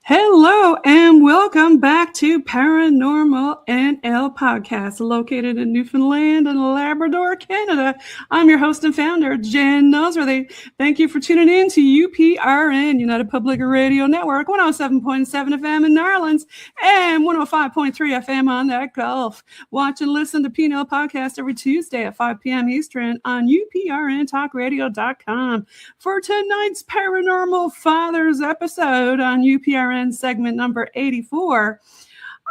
Hello and welcome back to Paranormal NL Podcast, located in Newfoundland and Labrador, Canada. I'm your host and founder, Jen Noseworthy. Thank you for tuning in to UPRN, United Public Radio Network, 107.7 FM in Narlands and 105.3 FM on that Gulf. Watch and listen to PNL Podcast every Tuesday at 5 p.m. Eastern on uprntalkradio.com. For tonight's Paranormal Fathers episode on UPRN segment number 84,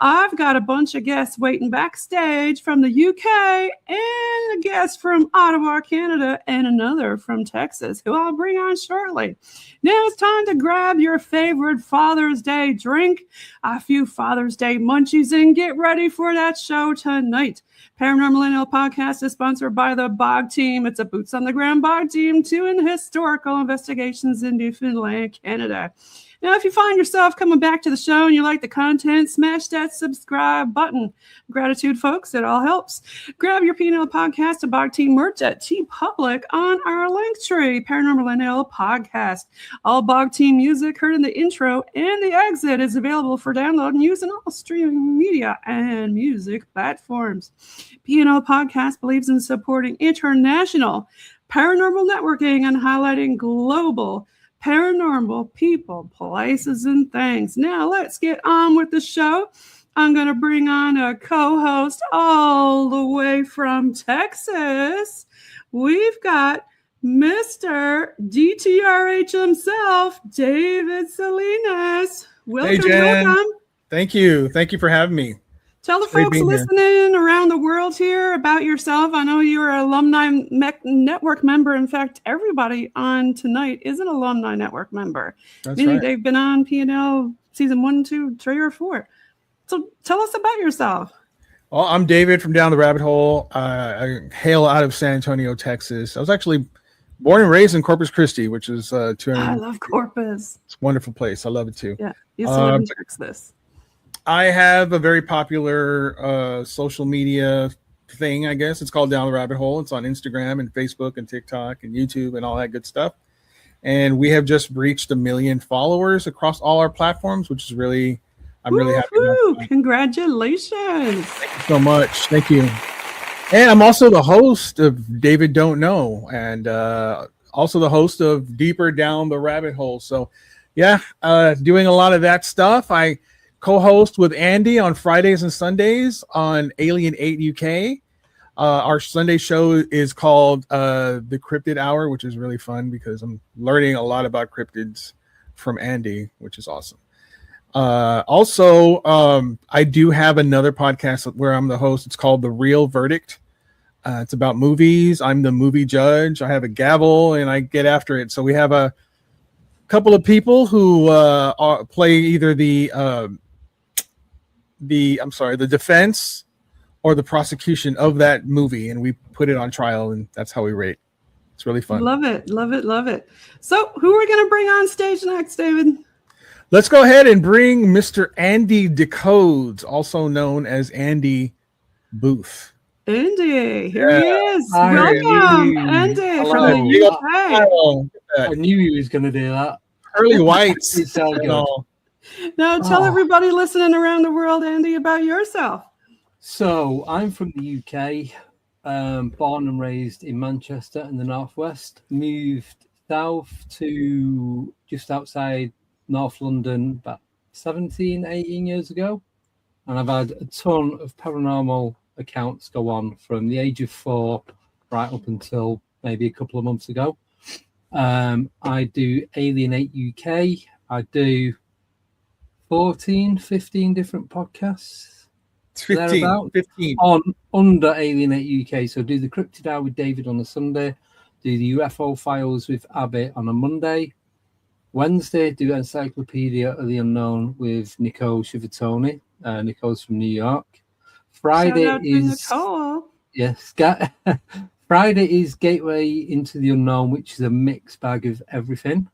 I've got a bunch of guests waiting backstage from the UK and a guest from Ottawa, Canada, and another from Texas, who I'll bring on shortly. Now it's time to grab your favorite Father's Day drink, a few Father's Day munchies, and get ready for that show tonight. Paranormal NL Podcast is sponsored by the BOG team. It's a boots on the ground BOG team doing historical investigations in Newfoundland, Canada. Now, if you find yourself coming back to the show and you like the content, smash that subscribe button. Gratitude, folks. It all helps. Grab your PNL Podcast and BOG Team merch at TeePublic on our link tree, Paranormal NL Podcast. All BOG Team music heard in the intro and the exit is available for download and use in all streaming media and music platforms. PNL Podcast believes in supporting international paranormal networking and highlighting global paranormal people, places, and things. Now, let's get on with the show. I'm going to bring on a co-host all the way from Texas. We've got Mr. DTRH himself, Dayvid Salinas. Welcome, hey, Jen. welcome. Thank you. Thank you for having me. Tell the folks listening around the world here about yourself. I know you're an Alumni-Network member. In fact, everybody on tonight is an Alumni-Network member. That's Meaning right. They've been on PNL season 1, 2, 3, or 4. So tell us about yourself. Well, I'm Dayvid from down the rabbit hole. I hail out of San Antonio, Texas. I was actually born and raised in Corpus Christi, which is 200. I love Corpus. It's a wonderful place. I love it too. Yeah, used to live in Texas. I have a very popular social media thing, I guess. It's called Down the Rabbit Hole. It's on Instagram and Facebook and TikTok and YouTube and all that good stuff. And we have just reached 1 million followers across all our platforms, which is really, I'm really happy about that. Congratulations. Thank you so much. Thank you. And I'm also the host of Dayvid Don't Know and also the host of Deeper Down the Rabbit Hole. So, yeah, doing a lot of that stuff. I co-host with Andy on Fridays and Sundays on Alien 8 UK. Our Sunday show is called The Cryptid Hour, which is really fun because I'm learning a lot about cryptids from Andy, which is awesome. Also, I do have another podcast where I'm the host. It's called The Real Verdict. It's about movies. I'm the movie judge. I have a gavel and I get after it. So we have a couple of people who play either the defense or the prosecution of that movie, and we put it on trial, and that's how we rate. It's really fun. Love it. So who are we going to bring on stage next, Dayvid? Let's go ahead and bring Mr. Andy Decodes, also known as Andy Booth. Andy, here he is. Hi, Welcome, Andy from the UK. I knew he was going to do that. Pearly whites. It's so good. Now tell everybody listening around the world, Andy, about yourself. So I'm from the UK, born and raised in Manchester in the Northwest, moved south to just outside North London about 17, 18 years ago. And I've had a ton of paranormal accounts go on from the age of 4 right up until maybe a couple of months ago. I do Alien 8 UK. I do 14, 15 different podcasts. 15 on under Alien 8 UK. So do the Cryptid Hour with Dayvid on a Sunday, do the UFO Files with Abby on a Monday. Wednesday, do Encyclopedia of the Unknown with Nicole Chivattoni. Nicole's from New York. Friday is Nicole. Yes. Friday is Gateway into the Unknown, which is a mixed bag of everything.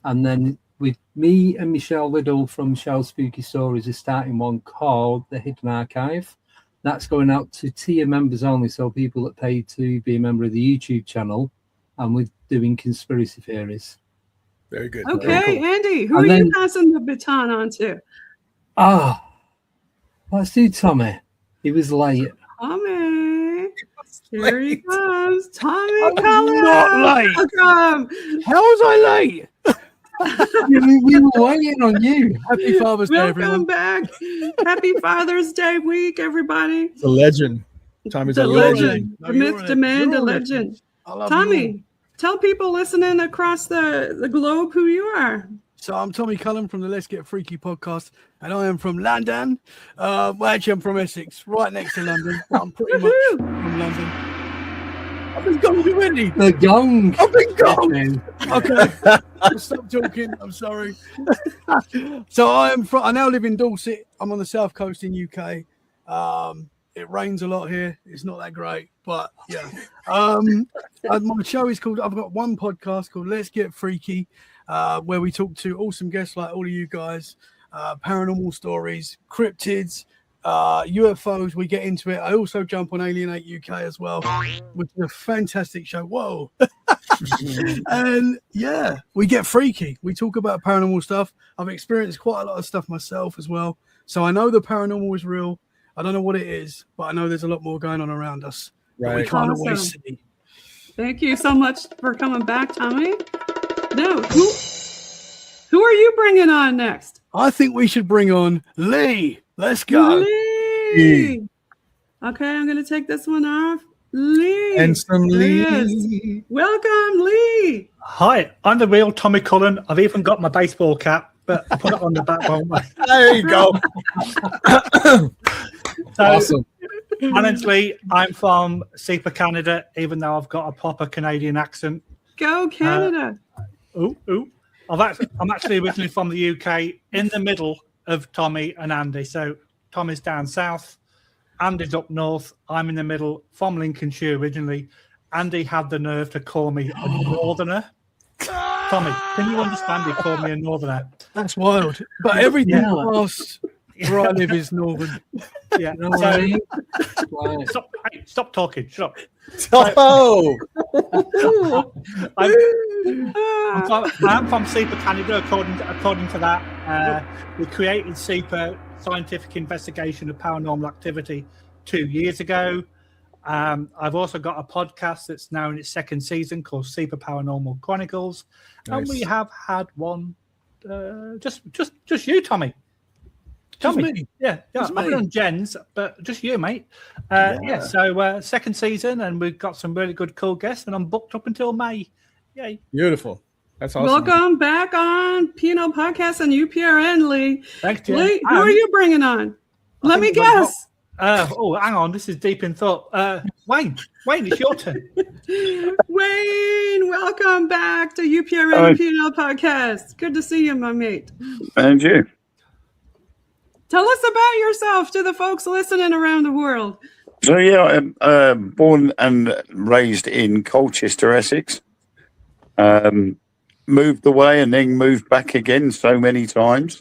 And then with me and Michelle Liddell from Michelle's Spooky Stories is starting one called The Hidden Archive. That's going out to tier members only, so people that pay to be a member of the YouTube channel and we're doing conspiracy theories. Very good. Okay, Very cool. Andy, who And are you then- passing the baton on to? Let's do Tommy. He was late. Tommy. Here he comes. Tommy I'm Cullum. not late. Welcome. How was I late? We were waiting on you. Happy Father's Day, Welcome everyone. back. Happy Father's Day week, everybody. It's a legend. Tommy's The a legend. legend. No, The you're myth, a- demand, you're a a legend. I love you all. Tommy, tell people listening across the globe who you are. So I'm Tommy Cullum from the Let's Get Freaky podcast, and I am from London. Well, actually, I'm from Essex, right next to London. But I'm pretty much Woohoo. from London. I've been gone already. The gong. I've been gone. Man. Okay, I'll stop talking. I'm sorry. So I now live in Dorset. I'm on the south coast in UK. It rains a lot here. It's not that great, but yeah. My show is called. I've got one podcast called Let's Get Freaky, where we talk to awesome guests like all of you guys, paranormal stories, cryptids, UFOs. We get into it. I also jump on Alienate UK as well, which is a fantastic show. Whoa. And yeah, we get freaky. We talk about paranormal stuff. I've experienced quite a lot of stuff myself as well. So I know the paranormal is real. I don't know what it is, but I know there's a lot more going on around us that we Right. can't Awesome. always see. Thank you so much for coming back, Tommy. Now, who are you bringing on next? I think we should bring on Lee. Let's go. Lee. Okay, I'm going to take this one off. Lee. And some There he Lee. is. Welcome, Lee. Hi, I'm the real Tommy Cullen. I've even got my baseball cap, but I put it on the back one way. There you go. So, Awesome. my name's Lee. I'm from SIPA, Canada, even though I've got a proper Canadian accent. Go Canada. Ooh. I'm actually originally from the UK, in the middle of Tommy and Andy. So Tommy's down south, Andy's up north. I'm in the middle, from Lincolnshire originally. Andy had the nerve to call me a northerner. Tommy, can you understand he called me a northerner? That's wild. But everything Yeah. past where I live is northern. Yeah. No So, way. Right. stop talking. Shut up. Oh, I'm from SIPA Canada, according to that. We created SIPA, Scientific Investigation of Paranormal Activity, 2 years ago. I've also got a podcast that's now in its second season called SIPA Paranormal Chronicles. And Nice. we have had one, just you, Tommy. Just Tommy. me. Yeah. Just I've me. been on Jen's, but just you, mate. So second season, and we've got some really good, cool guests, and I'm booked up until May. Yay. beautiful. That's awesome. Welcome back on PNL Podcast and UPRN, Lee. Thanks, Jen. Lee, who are you bringing on? Let me think we've got- guess. Hang on. This is deep in thought. Wayne, it's your turn. Wayne, welcome back to UPRN Hi. and PNL Podcast. Good to see you, my mate. And you? Tell us about yourself to the folks listening around the world. So yeah, I'm born and raised in Colchester, Essex. Moved away and then moved back again so many times.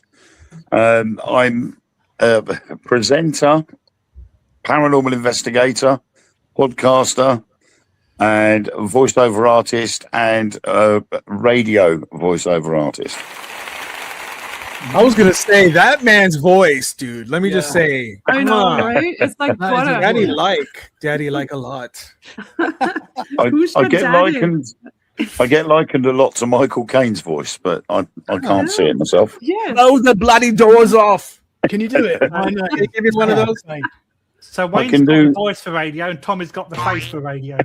I'm a presenter, paranormal investigator, podcaster, and voiceover artist, and radio voiceover artist. I was gonna say that man's voice, dude. Let me just say, I come know, on. right? It's like That what is a Daddy like a lot. Who's I your get daddy? likened a lot to Michael Caine's voice, but I can't see it myself. Yes. Blow the bloody doors off. Can you do it? I know. Can you give me one of those? So Wayne's can got do- the voice for radio, and Tommy's got the face for radio.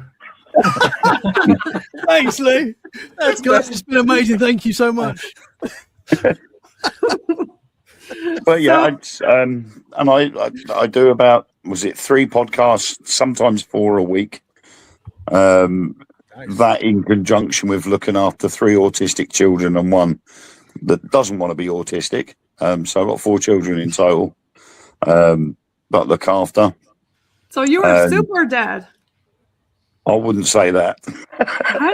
Thanks, Lee. That's good. It's been amazing. Thank you so much. But yeah, I do about, was it 3 podcasts, sometimes 4 a week. Nice. That in conjunction with looking after 3 autistic children and 1 that doesn't want to be autistic. So I've got 4 children in total, but look after. So you're a super dad. I wouldn't say that. How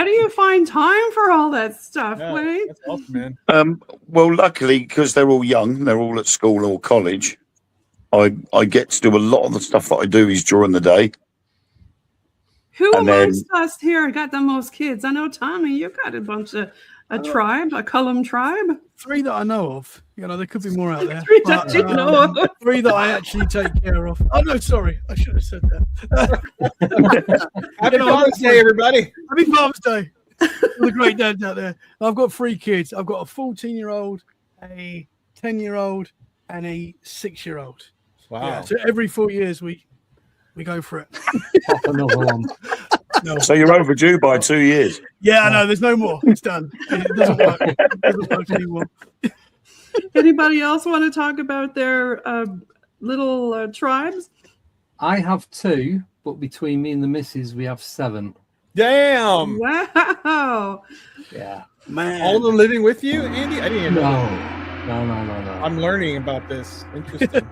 do you find time for all that stuff, Yeah, Wayne? that's awesome, man. Well, luckily, because they're all young, they're all at school or college, I get to do a lot of the stuff that I do is during the day. Who And then- amongst us here got the most kids? I know, Tommy, you got a bunch of a tribe, a Cullum tribe. 3 that I know of. You know, there could be more out there. 3 that you know of. 3 that I actually take care of. Oh no, sorry, I should have said that. Happy Father's Day, everybody. Happy Father's Day. All the great dads out there. I've got 3 kids. I've got a 14-year-old, a 10-year-old, and a 6-year-old. Wow. Yeah, so every 4 years we go for it. Pop another one. No. So you're overdue by 2 years. Yeah, I know. There's no more. It's done. It doesn't work. It doesn't work anymore. Anybody else want to talk about their little tribes? I have 2, but between me and the missus, we have 7. Damn. Wow. Yeah. Man. All of them living with you, Andy? I didn't know. No. I'm learning about this. Interesting.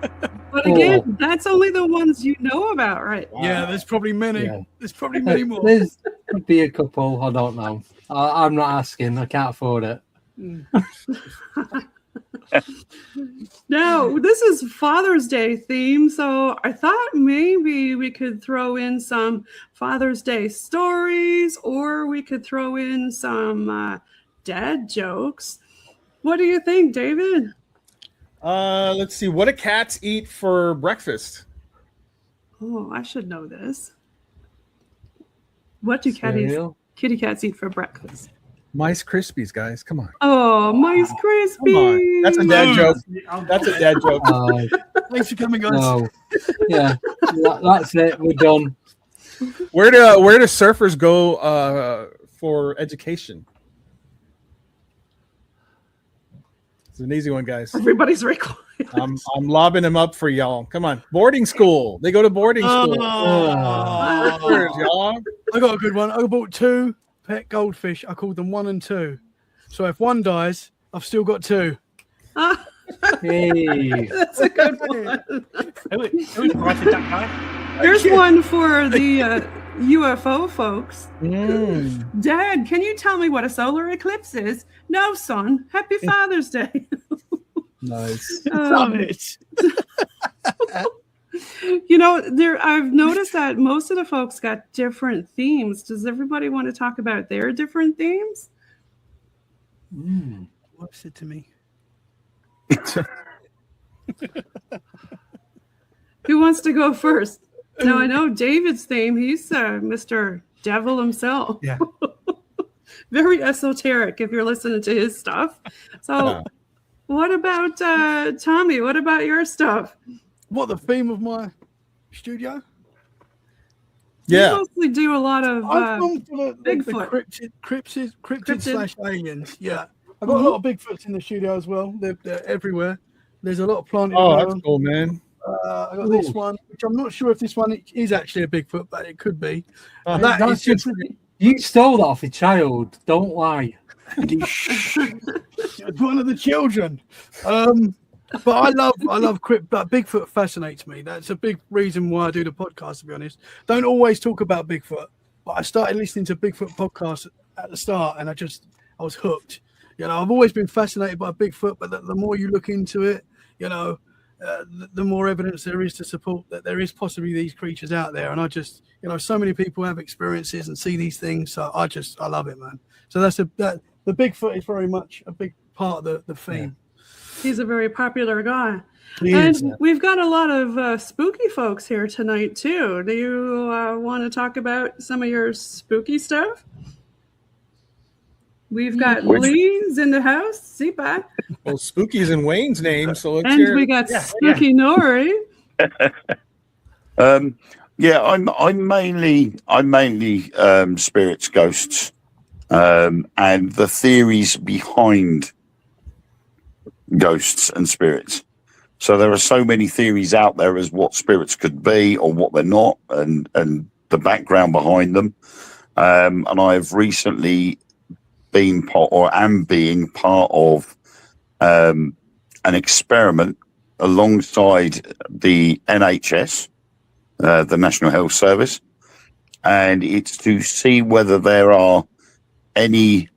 But again, that's only the ones you know about, right? Yeah, there's probably many. Yeah. There's probably many more. There's could be a couple. I don't know. I'm not asking. I can't afford it. Now, this is Father's Day theme, so I thought maybe we could throw in some Father's Day stories, or we could throw in some dad jokes. What do you think, David? Let's see. What do cats eat for breakfast? Oh, I should know this. What do Cereal? kitty cats eat for breakfast? Mice Krispies, guys. Come on. Oh, Mice Come on. Krispies. That's a dad joke. That's a dad joke. Thanks for coming, guys. No. Yeah. That's it. We're done. Where do surfers go for education? It's an easy one, guys. Everybody's very quiet. I'm lobbing them up for y'all. Come on. Boarding school. They go to boarding school. Surfers, y'all. I got a good one. I bought 2 pet goldfish. I called them 1 and 2. So if one dies, I've still got 2. Hey. That's a good one. Who invited that guy? Here's one for the UFO folks. Mm. Dad, can you tell me what a solar eclipse is? No, son. Happy Father's Day. Nice. Love it. You know, I've noticed that most of the folks got different themes. Does everybody want to talk about their different themes? Whoops it to me. Who wants to go first? Now, I know David's theme. He's Mr. Devil himself. Yeah. Very esoteric if you're listening to his stuff. So what about Tommy? What about your stuff? What, the theme of my studio? Yeah. You mostly do a lot of I've gone for the Bigfoot. cryptid / aliens. Yeah. I've got a lot of Bigfoots in the studio as well. They're everywhere. There's a lot of planted. Oh, that's cool, man. I got this one, which I'm not sure if this one is actually a Bigfoot, but it could be. That's That is just You stole that off a child. Don't lie. it was one of the children. But I love Bigfoot fascinates me. That's a big reason why I do the podcast, to be honest. Don't always talk about Bigfoot, but I started listening to Bigfoot podcasts at the start, and I was hooked. You know, I've always been fascinated by Bigfoot, but the more you look into it, you know, the more evidence there is to support that there is possibly these creatures out there. And I just, you know, so many people have experiences and see these things. So I love it, man. So the Bigfoot is very much a big part of the theme. He's a very popular guy. He And is. we've got a lot of spooky folks here tonight, too. Do you want to talk about some of your spooky stuff? We've got Lee's in the house, SIPA. Well, Spooky's in Wayne's name, so let's And hear we it. got Spookinori. Yeah, I'm mainly spirits, ghosts, and the theories behind ghosts and spirits. So there are so many theories out there as what spirits could be or what they're not, and the background behind them. And I've recently been being part of an experiment alongside the NHS, the National Health Service, and it's to see whether there are any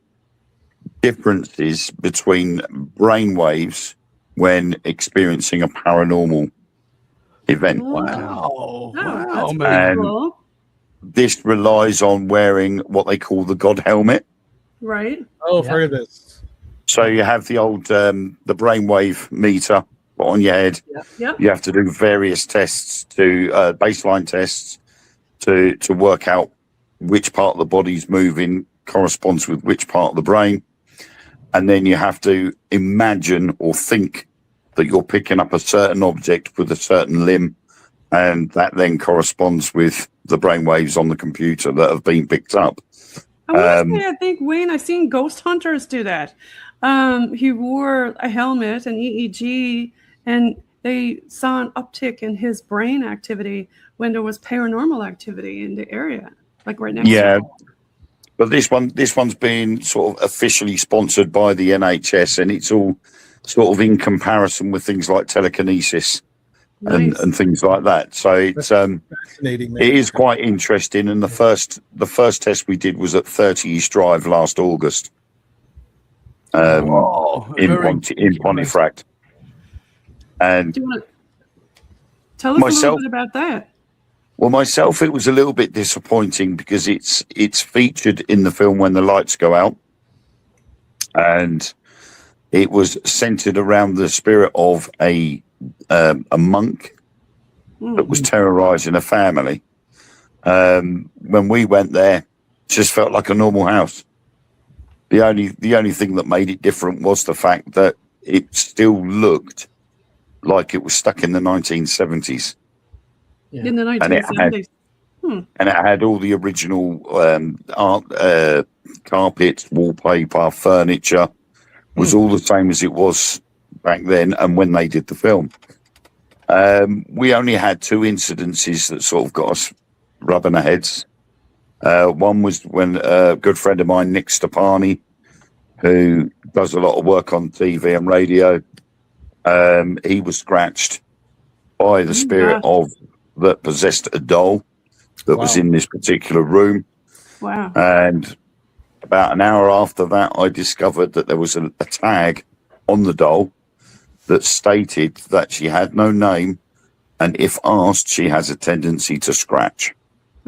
differences between brainwaves when experiencing a paranormal event. Wow. Oh, Wow, that's man. pretty cool. this relies on wearing what they call the God helmet. Right. Oh, I've heard of this. So you have the old the brainwave meter on your head. Yep. You have to do various tests to baseline tests to work out which part of the body's moving corresponds with which part of the brain. And then you have to imagine or think that you're picking up a certain object with a certain limb, and that then corresponds with the brainwaves on the computer that have been picked up. I think, Wayne, I've seen ghost hunters do that. He wore a helmet, an EEG, and they saw an uptick in his brain activity when there was paranormal activity in the area, like right next to him. But this one's been sort of officially sponsored by the NHS, and it's all sort of in comparison with things like telekinesis and things like that. So it's fascinating. Man. It is quite interesting. And the first test we did was at 30 East Drive last August, in Pontefract. And do you want to tell us a little bit about that? Well, myself, it was a little bit disappointing because it's featured in the film when the lights go out, and it was centered around the spirit of a monk that was terrorizing a family. When we went there, it just felt like a normal house. The only thing that made it different was the fact that it still looked like it was stuck in the 1970s. Yeah. In the 1970s. And it had all the original art, carpets, wallpaper, furniture, was all the same as it was back then and when they did the film. We only had 2 incidences that sort of got us rubbing our heads. One was when a good friend of mine, Nick Stepani, who does a lot of work on TV and radio, he was scratched by the spirit that possessed a doll that was in this particular room. Wow. And about an hour after that, I discovered that there was a tag on the doll that stated that she had no name, and if asked, she has a tendency to scratch.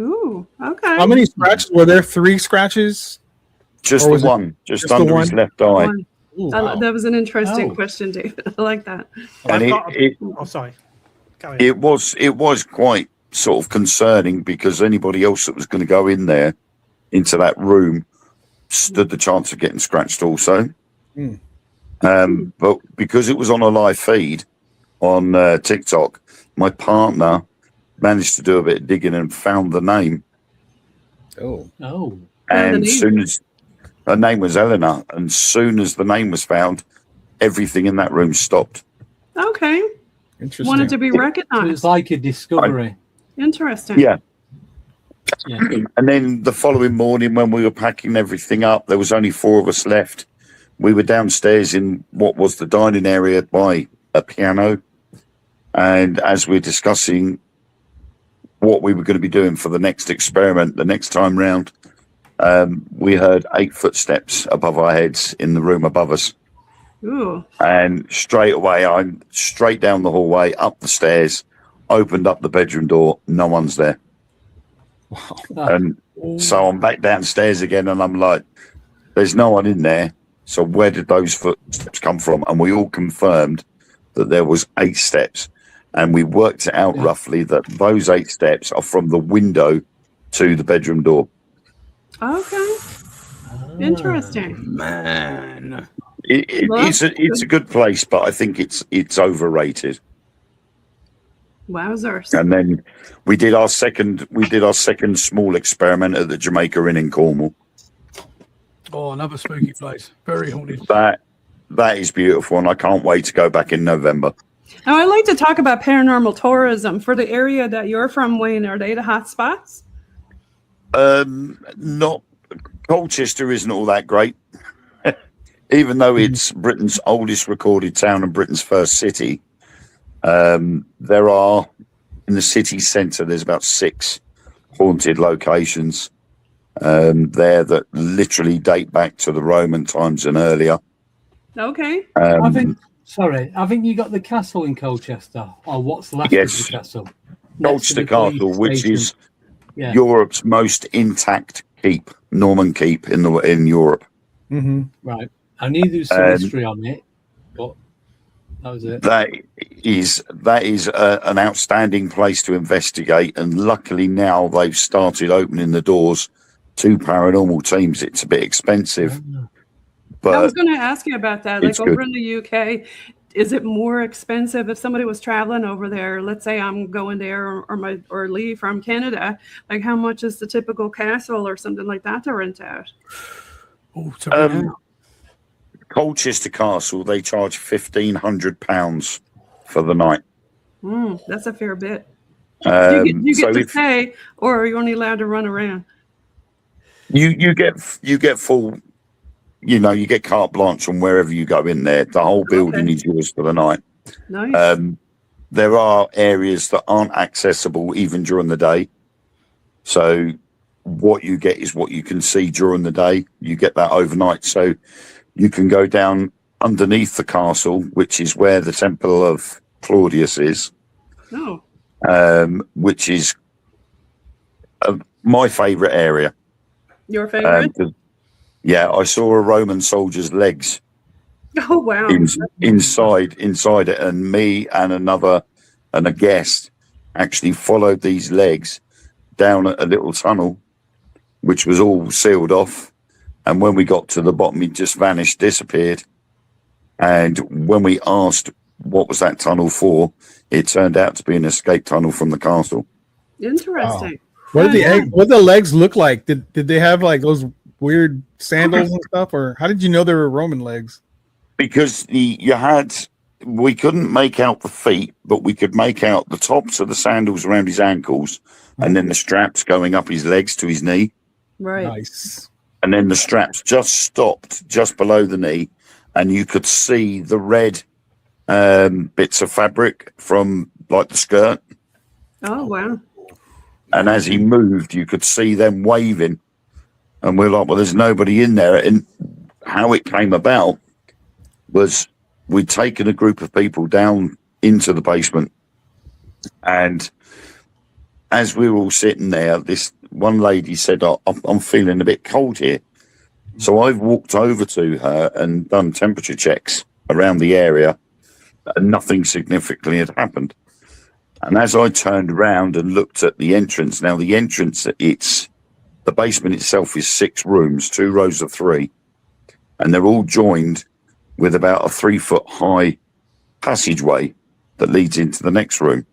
Ooh, okay. How many scratches? Were there 3 scratches? Just the one, just under his left eye. Ooh, wow. That was an interesting question, David. I like that. And sorry. It was quite sort of concerning because anybody else that was going to go in there into that room stood the chance of getting scratched also. But because it was on a live feed on TikTok, my partner managed to do a bit of digging and found the name. And as soon as her name was Eleanor, and soon as the name was found, everything in that room stopped. Okay. Interesting. Wanted to be recognized. So it's like a discovery. Interesting. Yeah. And then the following morning, when we were packing everything up, there was only 4 of us left. We were downstairs in what was the dining area by a piano. And as we're discussing what we were going to be doing for the next experiment, the next time round, we heard 8 footsteps above our heads in the room above us. Ooh. And straight away, I'm straight down the hallway, up the stairs, opened up the bedroom door. No one's there. Wow. And so I'm back downstairs again, and I'm like, there's no one in there. So where did those footsteps come from? And we all confirmed that there was 8 steps. And we worked it out roughly that those 8 steps are from the window to the bedroom door. Okay. Interesting. Man. It's a good place, but I think it's overrated. Wowzers. And then we did our second small experiment at the Jamaica Inn in Cornwall. Oh, another spooky place. Very haunted. That is beautiful, and I can't wait to go back in November. Now, I'd like to talk about paranormal tourism for the area that you're from, Wayne. Are they the hot spots? Not Colchester isn't all that great. Even though it's Britain's oldest recorded town and Britain's first city, there are, in the city centre, there's about 6 haunted locations there that literally date back to the Roman times and earlier. Okay. I think you got the castle in Colchester, or what's left of the castle. Colchester Castle, which is Europe's most intact keep, Norman keep in Europe. Mm-hmm. Right. I knew there was some history on it, but that was it. That is an outstanding place to investigate, and luckily now they've started opening the doors to paranormal teams. It's a bit expensive, but I was going to ask you about that. Like over good. in the UK, is it more expensive if somebody was traveling over there? Let's say I'm going there or leave from Canada. Like, how much is the typical castle or something like that to rent out? Colchester Castle, they charge £1,500 for the night. That's a fair bit. You get to stay, or are you only allowed to run around? You get full, you get carte blanche on wherever you go in there. The whole building is yours for the night. Nice. There are areas that aren't accessible even during the day. So what you get is what you can see during the day. You get that overnight. So you can go down underneath the castle, which is where the Temple of Claudius is, which is my favourite area. Your favourite? Yeah, I saw a Roman soldier's legs. Oh, wow. Inside it, and me and a guest actually followed these legs down a little tunnel, which was all sealed off. And when we got to the bottom, it just vanished, disappeared. And when we asked what was that tunnel for, it turned out to be an escape tunnel from the castle. Interesting. What did the legs look like? Did they have like those weird sandals and stuff, or how did you know they were Roman legs? Because we couldn't make out the feet, but we could make out the tops of the sandals around his ankles, and then the straps going up his legs to his knee. Right. Nice. And then the straps just stopped just below the knee, and you could see the red bits of fabric from like the skirt. Oh, wow. And as he moved, you could see them waving. And we're like, well, there's nobody in there. And how it came about was we'd taken a group of people down into the basement. And as we were all sitting there, this one lady said, I'm feeling a bit cold here. So I've walked over to her and done temperature checks around the area, and nothing significantly had happened. And as I turned around and looked at the entrance, now the entrance, the basement itself is 6 rooms, 2 rows of 3, and they're all joined with about a 3-foot high passageway that leads into the next room.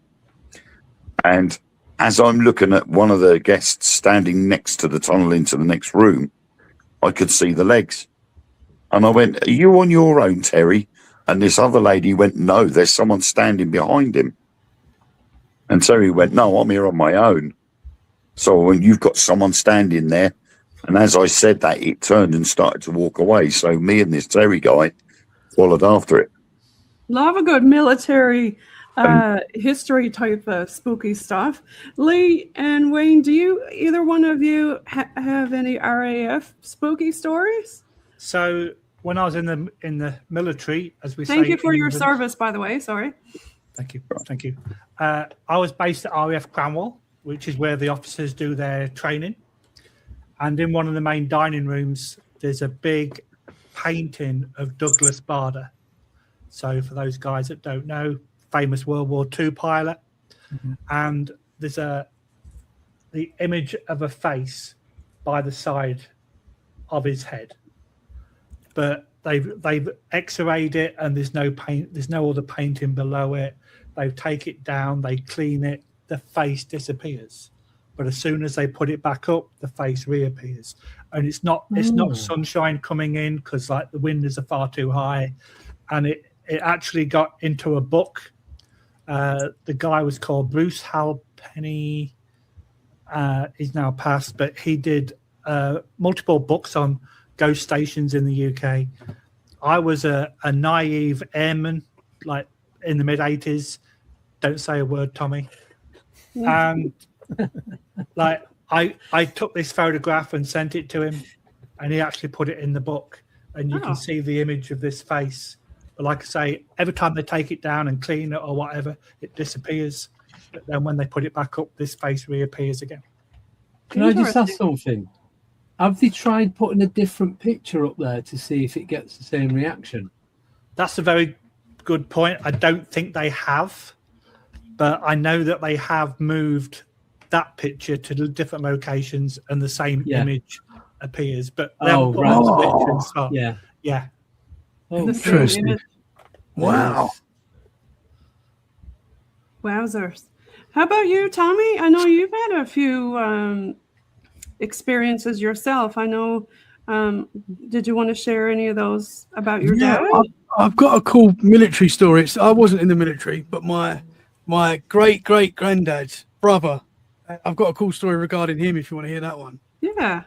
And as I'm looking at one of the guests standing next to the tunnel into the next room, I could see the legs. And I went, "Are you on your own, Terry?" And this other lady went, "No, there's someone standing behind him." And Terry went, "No, I'm here on my own." So when you've got someone standing there, and as I said that, it turned and started to walk away. So me and this Terry guy followed after it. Love a good military history type of spooky stuff. Lee and Wayne, do either one of you have any RAF spooky stories? So when I was in the military, as we say, thank you for your service, by the way. Sorry. Thank you. I was based at RAF Cranwell, which is where the officers do their training. And in one of the main dining rooms, there's a big painting of Douglas Bader. So for those guys that don't know, famous World War II pilot. Mm-hmm. And there's the image of a face by the side of his head. But they've x-rayed it, and there's no paint, there's no other painting below it. They take it down, they clean it, the face disappears. But as soon as they put it back up, the face reappears. And it's not sunshine coming in, because like the windows are far too high. And it actually got into a book. The guy was called Bruce Halpenny. He's now passed, but he did multiple books on ghost stations in the UK. I was a naive airman, like in the mid-80s. Don't say a word, Tommy. And like I took this photograph and sent it to him, and he actually put it in the book. And you can see the image of this face. But like I say, every time they take it down and clean it or whatever, it disappears. But then when they put it back up, this face reappears again. Can I just ask Interesting. something? Have they tried putting a different picture up there to see if it gets the same reaction? That's a very good point. I don't think they have, but I know that they have moved that picture to the different locations and the same image appears. But they haven't put on the picture and stuff. Yeah. Oh, The same interesting. image. Wow. Wowzers. How about you, Tommy? I know you've had a few experiences yourself. I know. Did you want to share any of those about your dad? I've got a cool military story. I wasn't in the military, but my great granddad's brother. I've got a cool story regarding him. If you want to hear that one. Yeah.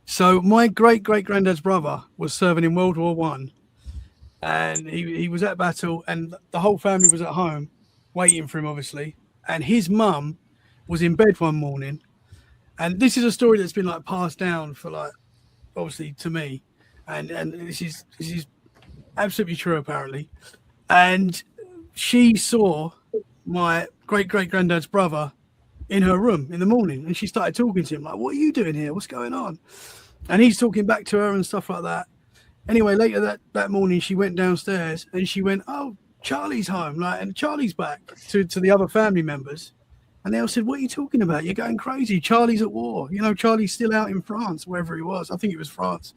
So my great granddad's brother was serving in World War One, and he was at battle, and the whole family was at home waiting for him, obviously. And his mum was in bed one morning, and this is a story that's been like passed down for like, obviously to me, and this is absolutely true apparently. And she saw my great granddad's brother in her room in the morning, and she started talking to him like, "What are you doing here? What's going on?" And he's talking back to her and stuff like that. Anyway, later that morning, she went downstairs and she went, "Oh, Charlie's home," like, and Charlie's back to the other family members. And they all said, "What are you talking about? You're going crazy. Charlie's at war. You know, Charlie's still out in France, wherever he was. I think it was France."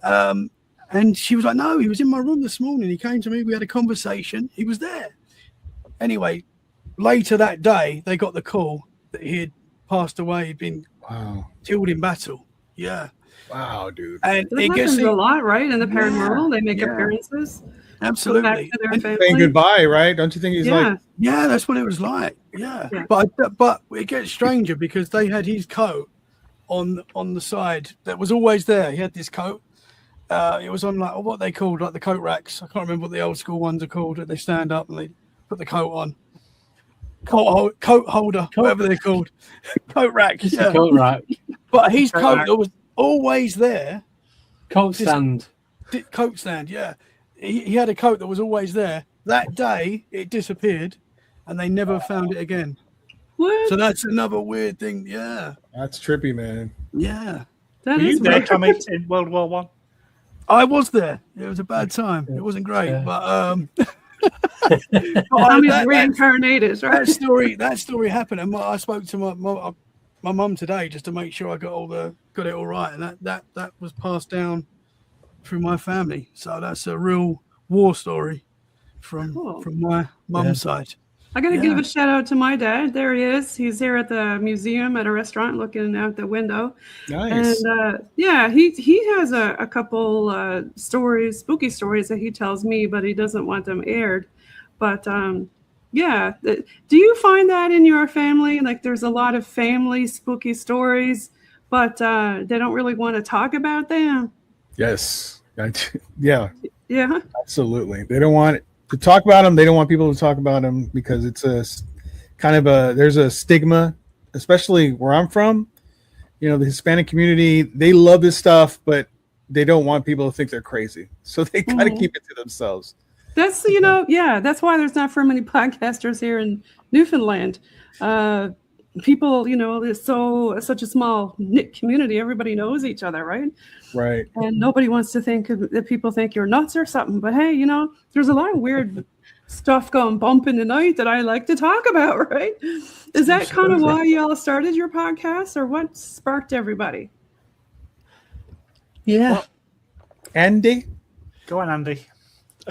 And she was like, "No, he was in my room this morning. He came to me. We had a conversation. He was there." Anyway, later that day, they got the call that he had passed away. He'd been killed in battle. Yeah. Wow, dude. And That it gets happens a lot, right? In the paranormal, they make appearances. absolutely. Go back to their family. Saying goodbye, right? Don't you think he's like, Yeah, that's what it was like. Yeah. But it gets stranger because they had his coat on the side that was always there. He had this coat. It was on like what they called like the coat racks. I can't remember what the old school ones are called. They stand up and they put the coat on. Coat holder, whatever they're called. Coat rack. Yeah. Coat rack. But his coat that was always there. Coat stand. Coat stand, yeah. He had a coat that was always there. That day, it disappeared, and they never found it again. What? So that's another weird thing. Yeah. that's trippy, man. Yeah. That Were you is there, weird. Tommy, in World War One? I was there. It was a bad time. It wasn't great, but Tommy's reincarnated, right? that story happened, and I spoke to my mum today just to make sure I got it all right, and that was passed down through my family. So that's a real war story from my mum's side. I got to give a shout out to my dad. There he is. He's here at the museum at a restaurant looking out the window. Nice. And he has a couple stories, spooky stories that he tells me, but he doesn't want them aired. But do you find that in your family? Like there's a lot of family spooky stories, but they don't really want to talk about them? Yes. Yeah. Yeah. Absolutely. They don't want to talk about them. They don't want people to talk about them because it's a kind of there's a stigma, especially where I'm from. You know, the Hispanic community, they love this stuff, but they don't want people to think they're crazy. So they kind of keep it to themselves. That's, that's why there's not very many podcasters here in Newfoundland. People, it's such a small knit community. Everybody knows each other, right? Right. And nobody wants to think that people think you're nuts or something. But hey, there's a lot of weird stuff going bump in the night that I like to talk about, right? Is that kind of why y'all started your podcast, or what sparked everybody? Yeah. Well, Andy? Go on, Andy.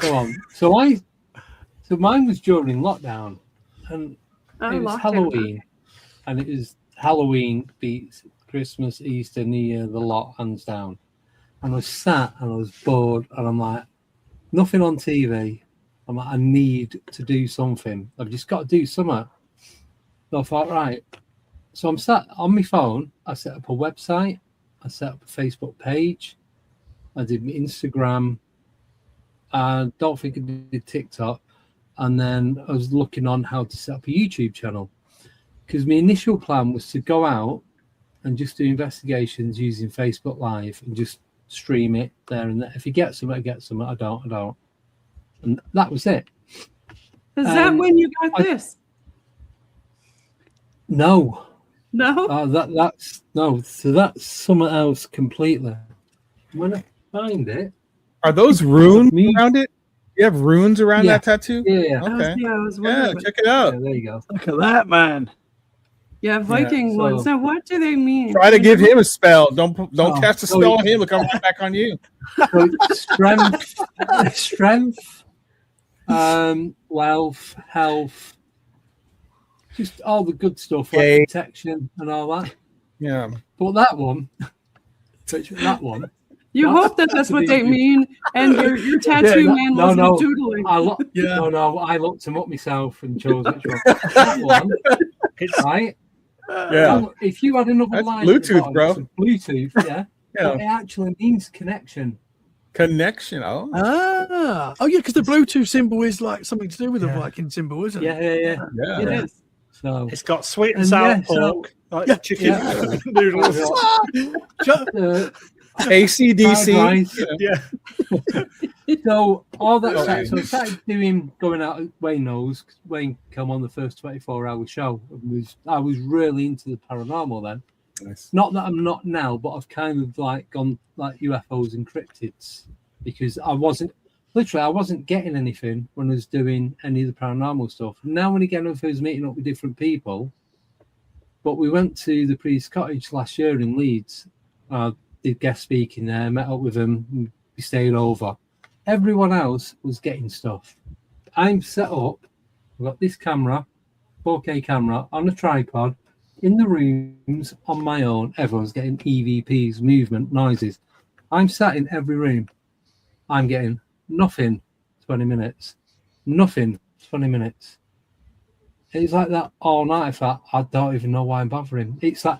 Go on. So mine was during lockdown, and it was Halloween, and it was Halloween beats Christmas, Easter, New Year, the lot, hands down. And I was sat and I was bored, and I'm like, nothing on TV. I'm like, I need to do something. I've just got to do something. So I thought, right. So I'm sat on my phone. I set up a website. I set up a Facebook page. I did my Instagram. I don't think I did TikTok. And then I was looking on how to set up a YouTube channel. Because my initial plan was to go out and just do investigations using Facebook Live and just stream it there and there. If you get some, I get some. I don't. And that was it. Is that when you got this? No. No. That's no. So that's something else completely. When I find it, Are those runes Me- around it? You have runes around Yeah. that tattoo? yeah, Okay. I was Yeah, wondering. check it out. there you go. Look at that, man. Yeah, Viking so- ones. So what do they mean? Try to give him a spell. Don't Oh, cast a so spell on him. It'll come right back on you. So strength, wealth, health, just all the good stuff like Okay. protection and all that. Yeah. But that one, You That's- hope that that's what that's they the- mean, and your tattoo Yeah, man no, wasn't no. doodling. Yeah. I looked them up myself and chose which one. That one, right? Yeah. If you had another That's line, at the Bluetooth, bottom, bro. it's Bluetooth, yeah. Yeah. But it actually means connection. Connection. Oh. Oh yeah, because the Bluetooth symbol is like something to do with the Yeah. Viking symbol, isn't it? Yeah. Yeah. It is. So It's got sweet and And sour yeah, so- pork, like Yeah. chicken Yeah. noodles. ACDC. fried rice. Yeah. So all that Oh, stuff. So I started going out. Wayne knows. 'Cause Wayne came on the first 24-hour show. I was really into the paranormal then. Nice. Not that I'm not now, but I've kind of like gone like UFOs and cryptids because I wasn't getting anything when I was doing any of the paranormal stuff. Now and again, if I was meeting up with different people, but we went to the Priest Cottage last year in Leeds. Did guest speaking there, met up with them, we stayed over. Everyone else was getting stuff. I'm set up, I've got this camera, 4K camera on a tripod in the rooms on my own. Everyone's getting EVPs, movement, noises. I'm sat in every room. I'm getting nothing 20 minutes. Nothing 20 minutes. It's like that all night. I thought, I don't even know why I'm bothering. It's like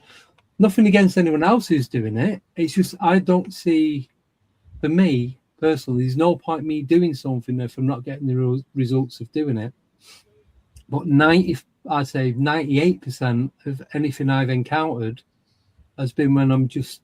nothing against anyone else who's doing it. It's just I don't see, for me personally, there's no point me doing something if I'm not getting the results of doing it. But I'd say 98% of anything I've encountered has been when I'm just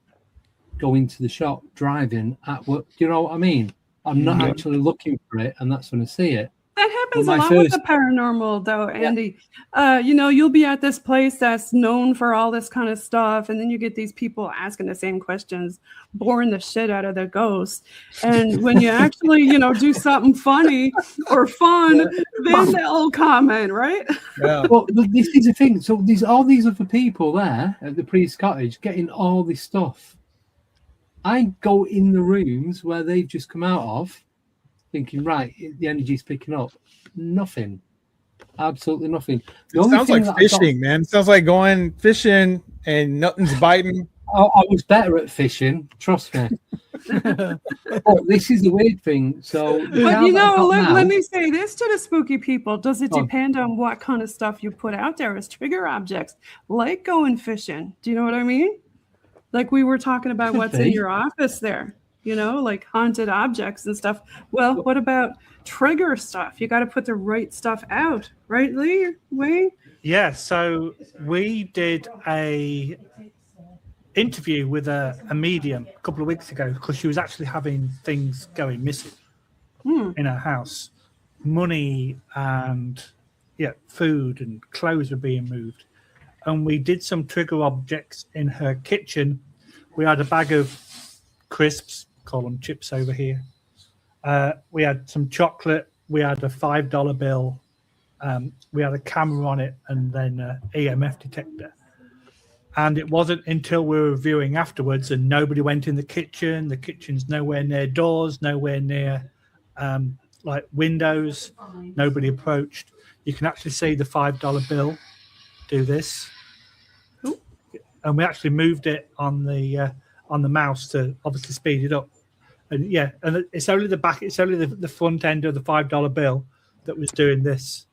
going to the shop, driving at work. Do you know what I mean? I'm not actually looking for it, and that's when I see it. That happens a Well, my lot with first- the paranormal, though, Andy. You'll be at this place that's known for all this kind of stuff, and then you get these people asking the same questions, boring the shit out of the ghost. And when you actually, do something funny or fun, then they'll comment, right? Yeah. Well, this is the thing. So there's all these other people there at the Priest Cottage getting all this stuff. I go in the rooms where they've just come out of, thinking, right, the energy's picking up. Nothing. Absolutely nothing. The It only sounds thing like that I got- fishing, man. It sounds like going fishing and nothing's biting. I was better at fishing, trust me. But this is the weird thing. So, the But car that I've got now- let me say this to the spooky people. Does it Oh. depend on what kind of stuff you put out there as trigger objects, like going fishing? Do you know what I mean? Like we were talking about Could what's in be. your office there, like haunted objects and stuff. Well, what about trigger stuff? You got to put the right stuff out, right, Lee? Wayne? Yeah, so we did a interview with a medium a couple of weeks ago because she was actually having things going missing in her house. Money and food and clothes were being moved. And we did some trigger objects in her kitchen. We had a bag of crisps, call them chips over here. We had some chocolate. We had a $5 bill. We had a camera on it and then an EMF detector. And it wasn't until we were reviewing afterwards and nobody went in the kitchen. The kitchen's nowhere near doors, nowhere near windows. Nobody approached. You can actually see the $5 bill do this. And we actually moved it on the mouse to obviously speed it up. And and it's only the front end of the $5 bill that was doing this.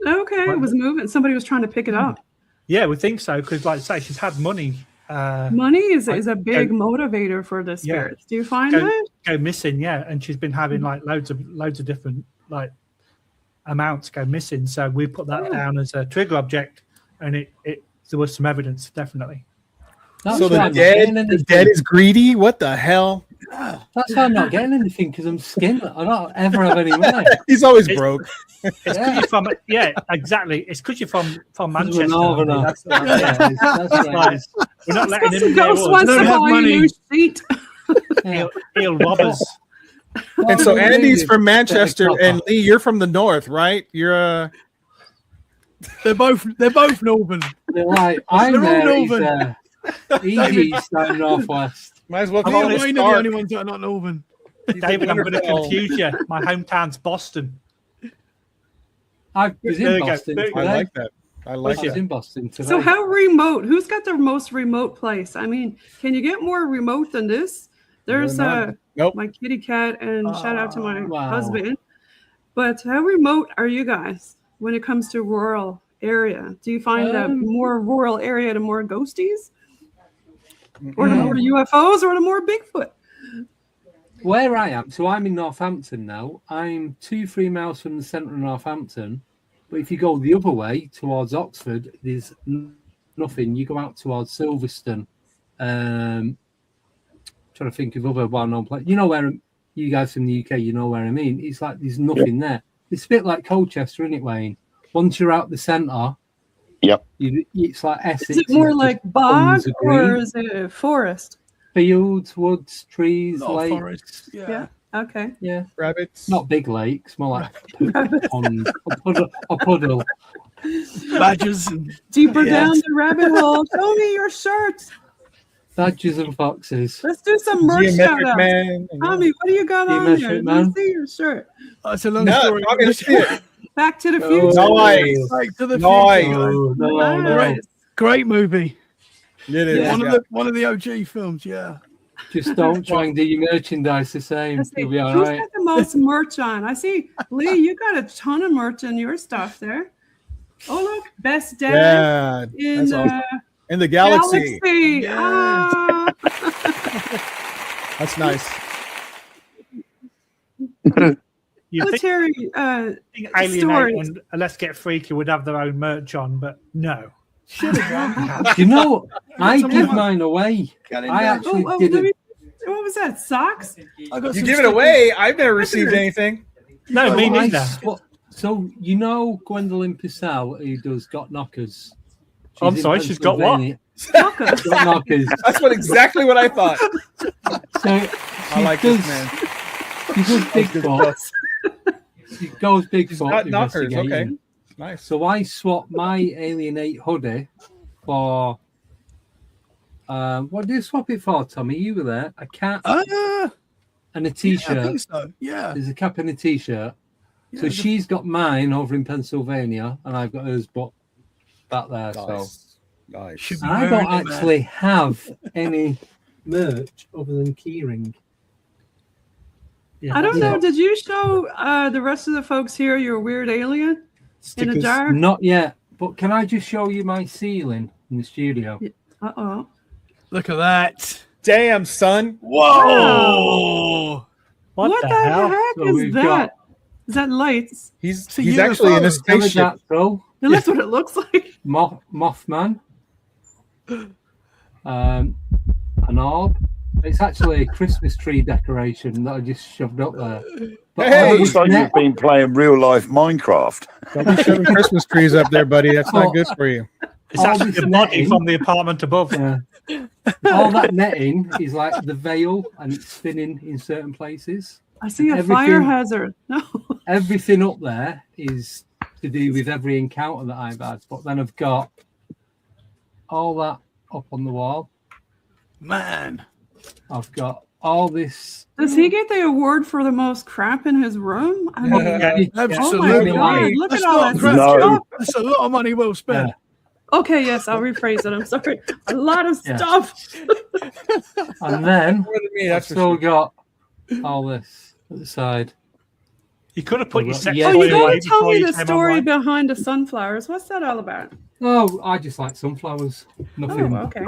Okay, it was moving. Somebody was trying to pick it up. Yeah, we think so because, like I say, she's had money. Money is a big motivator for the spirits. Do you find that? Go missing, and she's been having loads of different amounts go missing. So we put that down as a trigger object, and there was some evidence definitely. That's So why the I'm not getting dead anything. is greedy? What the hell? That's why I'm not getting anything, because I'm skint. I don't ever have any money. He's always broke. It's because you're from exactly. It's because you're from Manchester. Northerner. That's That's right. We're not letting him near Ghost us. wants Don't to have buy a money. new seat. He'll rob us. And so Andy's from Manchester, and Lee, you're from the north, right? You're They're both northern. They're like, I'm They're all there. He's northern. he's east, I'm northwest. might as well Me call and it Wayne are the Stark. only ones that are not northern. David, I'm going to wonderful. confuse you. My hometown's Boston. I was There in you go. Boston There you today. I like that. I like I was that. in Boston today. So how remote? Who's got the most remote place? I mean, can you get more remote than this? There's not. Nope. my kitty cat, and shout out to my Wow. husband. But how remote are you guys when it comes to rural area? Do you find the more rural area the more ghosties, or the more UFOs, or the more Bigfoot? Where I am, so I'm in Northampton now. I'm 2-3 miles from the centre of Northampton. But if you go the other way towards Oxford, there's nothing. You go out towards Silverstone. Trying to think of other well-known places. You know where you guys from the UK, you know where I mean. It's like there's nothing there. It's a bit like Colchester, isn't it, Wayne? Once you're out the centre, Yep. It's like Essex. Is it more it's like just bog tons of or green. is it forest? Fields, woods, trees, Not lakes. forests. Yeah. Okay. Yeah, Rabbits. not big lakes, more like ponds, a puddle. Badgers and Deeper Yes. down the rabbit hole. Show me your shirt. Badgers and foxes. Let's do some merch shout Geometric outs. Man. Tommy, what do you got on Geometric here? Let Man. me see your shirt. that's a long No, story. I'm gonna see it. Back to the Oh, Future. Nice. Back to the Nice. future. No. Nice. Great movie. It is. Yeah. One of the OG films. Yeah. Just don't try and do your merchandise the same. Let's see. You'll be all Who's right. got the most merch on? I see, Lee, you got a ton of merch in your stuff there. Oh, look. Best dad Yeah, in that's awesome. In the galaxy. Galaxy. Yeah. Ah. That's nice. You think Military Alienate stories. and Let's Get Freaky would have their own merch on, but no. You know, I some give more. mine away. Got it I down. actually Oh, did let me- it. what was that? Socks? I got You some give it stickers. away. I've never received anything. No, me neither. So, you know Gwendolyn Purcell, who does Got Knockers? I'm in sorry, she's got what? Pennsylvania. Knockers. Got Knockers. That's exactly what I thought. So I like this man. She does Bigfoot. She goes Bigfoot Got knockers. investigating. Okay. Nice. So I swapped my Alienate hoodie for what did you swap it for, Tommy? You were there. A cap and a Yeah, I t-shirt. think so. Yeah. There's a cap and a t-shirt. So Yeah, she's got mine over in Pennsylvania, and I've got hers but back there. So Nice. Should be and I don't wearing it, man. actually have any merch other than keyring. Yeah, I don't Yeah. know. Did you show the rest of the folks here your weird alien in a Stickers. jar? Not yet, but can I just show you my ceiling in the studio? Uh-oh. Look at that. Damn, son. Whoa. What, the hell? heck So is we've that? got- Is that lights? He's It's a actually in a UFO. spaceship. Pterodactyl, No, that's what it looks like. Mothman, an orb. It's actually a Christmas tree decoration that I just shoved up there. But Hey! all Looks this like net- you've been playing real life Minecraft. Don't be shoving Christmas trees up there, buddy. That's not good for you. It's all actually this the body netting- from the apartment above. Yeah. All that netting is like the veil, and it's spinning in certain places. I see a Everything- fire hazard. No. Everything up there is to do with every encounter that I've had. But then I've got all that up on the wall. Man. I've got all this. Does he get the award for the most crap in his room? I mean, Yeah. oh my Absolutely. God, look That's at all not that crap. No. That's a lot of money well spent. Okay, yes, I'll rephrase it. I'm sorry. A lot of Yeah. stuff. And then More than me, I've that's for still sure. got all this at the side. You could have put your sex Yeah. Oh, toy you gotta away tell before me you the came story online. behind the sunflowers. What's that all about? Oh, I just like sunflowers. Nothing Oh, okay.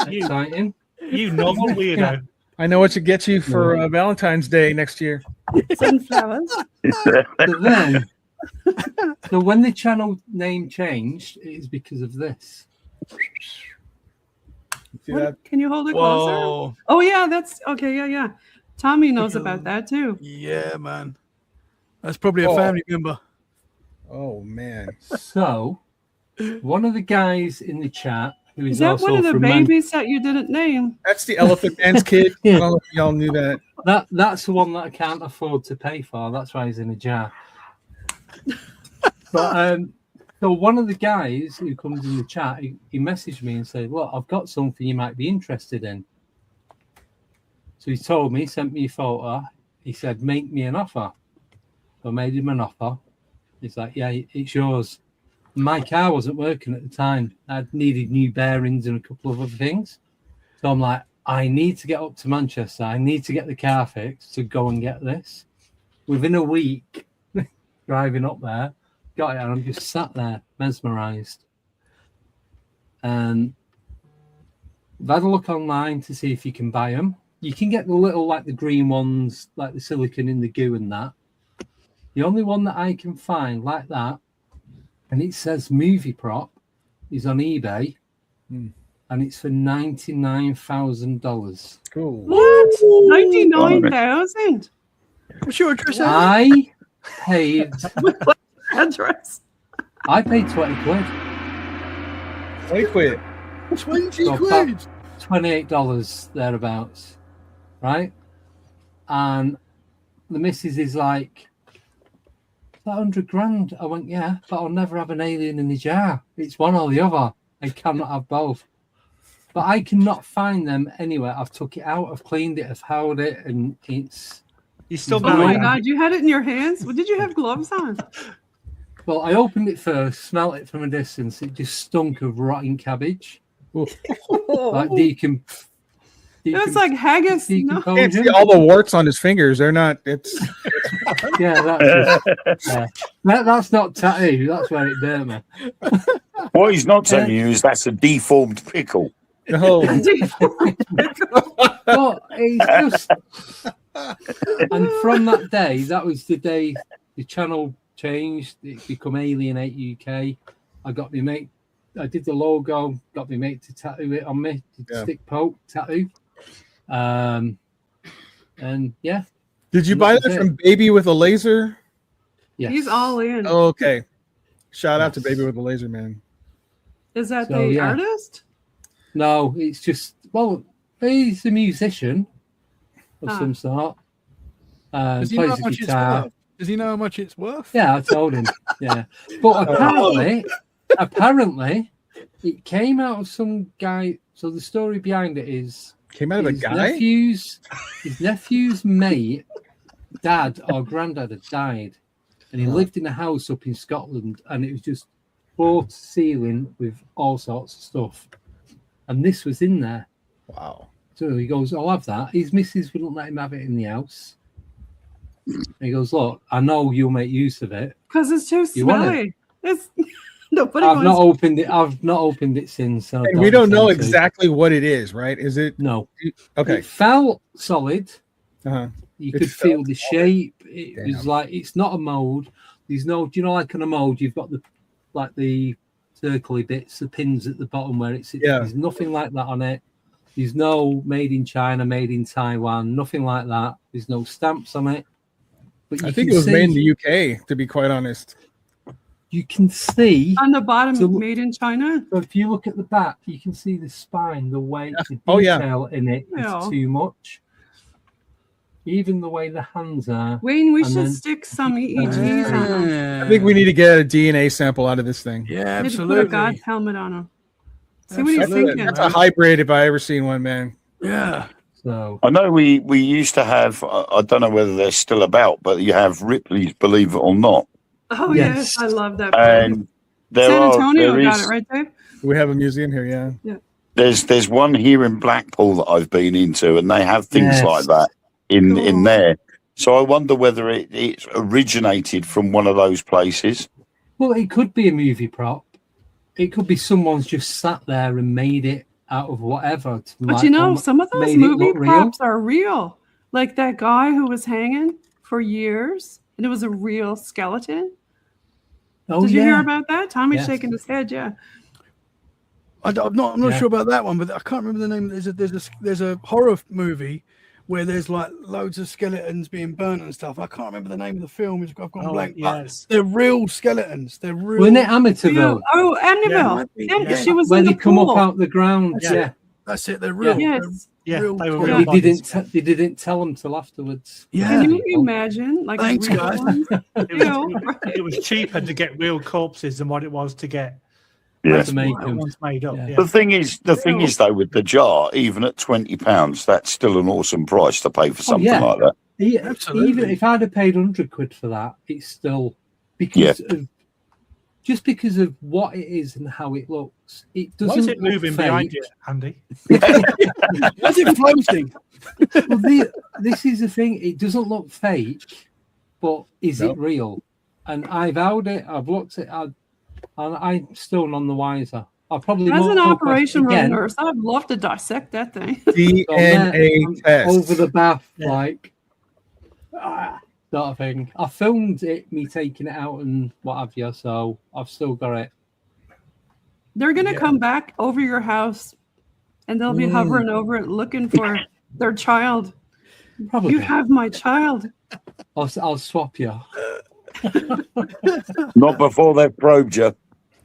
exciting. You normal weirdo. I know what to get you for Valentine's Day next year. Sunflowers. But then, so when the channel name changed, it is because of this. See What- that? Can you hold it closer? Whoa. Oh yeah, that's okay. Yeah, yeah. Tommy knows about that too. Yeah, man. That's probably a family member. Oh man. So, one of the guys in the chat who is Is that also one of the from babies that you didn't name? That's the Elephant Man's kid. I don't know if y'all knew that. That's the one that I can't afford to pay for. That's why he's in a jar. But so one of the guys who comes in the chat, he messaged me and said, "Look, I've got something you might be interested in." So he told me, sent me a photo. He said, "Make me an offer." So I made him an offer. He's like, "Yeah, it's yours." My car wasn't working at the time. I needed new bearings and a couple of other things. So I'm like, I need to get up to Manchester. I need to get the car fixed to go and get this. Within a week, driving up there, got it, and I'm just sat there, mesmerised. And I've had a look online to see if you can buy them. You can get the little, like the green ones, like the silicone in the goo and that. The only one that I can find like that, and it says movie prop, is on eBay, and it's for $99,000. Cool. What? 99,000? What's your address? I paid Address. I paid 20 quid. 20 quid. 20 So quid. $28 thereabouts, right? And the missus is like, "That 100 grand." I went, "Yeah, but I'll never have an alien in the jar. It's one or the other. I cannot have both." But I cannot find them anywhere. I've took it out, I've cleaned it, I've held it, and it's... You still Oh my got God, you had it in your hands? Well, did you have gloves on? Well, I opened it first, smelled it from a distance. It just stunk of rotting cabbage. Like It's like haggis. No. Can't see decomposure. all the warts on his fingers. They're not. It's Yeah, that's not tattoo. That's where it burnt me. What he's not telling you is that's a deformed pickle. no. But it's just... And from that day, that was the day the channel changed. It become Alienate UK. I got my mate. I did the logo. Got my mate to tattoo it on me. Stick poke tattoo. And yeah. Did you buy that from Baby with a Laser? Yes. He's all in. Oh, okay. Shout out to Baby with a Laser, man. Is that So, the yeah. artist? No, it's just, well, he's a musician of some sort. Does he know Plays how the much it's guitar. worth? Does he know how much it's worth? Yeah, I told him. Yeah, but apparently, it came out of some guy. So the story behind it is Came out of a his guy? his nephew's mate, dad or granddad had died, and he lived in a house up in Scotland, and it was just floor to ceiling with all sorts of stuff, and this was in there. Wow. So he goes, "I'll have that." His missus wouldn't let him have it in the house. He goes, "Look, I know you'll make use of it." Because it's too You want smelly. It's nobody I've not wants. opened it. I've not opened it since. So And we don't know intend to. exactly what it is, right? Is it No. okay? It felt solid. Uh-huh. You It could feel felt the shape. It Damn. was like, it's not a mold. There's no, do you know, like on a mold, you've got the circly bits, the pins at the bottom where it's. Yeah. There's nothing like that on it. There's no made in China, made in Taiwan, nothing like that. There's no stamps on it. But I you think can it was made in see- the UK, to be quite honest. You can see. On the bottom, So- made in China. So if you look at the back, you can see the spine, the way the Oh, yeah. detail in it is Yeah. too much. Even the way the hands are. Wayne, we And should then- stick some EEGs on him. I think we need to get a DNA sample out of this thing. Yeah, Maybe absolutely. put a God's helmet on him. See what he's Absolutely. thinking. That's a hybrid if I ever seen one, man. Yeah. So I know we used to have, I don't know whether they're still about, but you have Ripley's Believe It or Not. Oh, Yes. yes. I love that. And there San Antonio there got is, it, right, Dave? We have a museum here, yeah. there's one here in Blackpool that I've been into, and they have things Yes. like that in Cool. there. So I wonder whether it originated from one of those places. well, it could be a movie prop. It could be someone's just sat there and made it out of whatever. But you know, some of those made it movie look real. props are real. Like that guy who was hanging for years, and it was a real skeleton. Oh, Did you hear yeah. about that? Tommy's Yes. shaking his head. Yeah. I'm not Yeah. sure about that one, but I can't remember the name. There's a horror movie where there's like loads of skeletons being burnt and stuff. I can't remember the name of the film. I've gone blank. Yes. They're real skeletons. They're real. Wasn't it Amityville? Oh, Amityville. Yeah, she was Where in they the come pool. up out the ground. Yeah. That's it. They're real. Yes. Yeah, real they were toys. real They bodies. didn't tell them till afterwards. Yeah. Can you imagine? Like Thanks, real guys. ones? It was cheaper to get real corpses than what it was to get Yeah. To make them. ones made up. Yeah. Yeah. The thing is though, with the jar, even at £20, that's still an awesome price to pay for something yeah. like that. Absolutely. Even if I'd have paid £100 for that, it's still because of just because of what it is and how it looks. It doesn't. Why is it look moving fake. behind you, Andy? What's it floating? Well, this is the thing. It doesn't look fake, but is it real? And I've held it. I've looked at it, and I'm still none the wiser. I'll probably As an more operation room again nurse, I'd love to dissect that thing. DNA test. over the bath, Yeah. like sort of thing. I filmed it, me taking it out and what have you. So I've still got it. They're gonna come back over your house, and they'll be hovering over it, looking for their child. Probably. You have my child. I'll swap you. Not before they've probed you.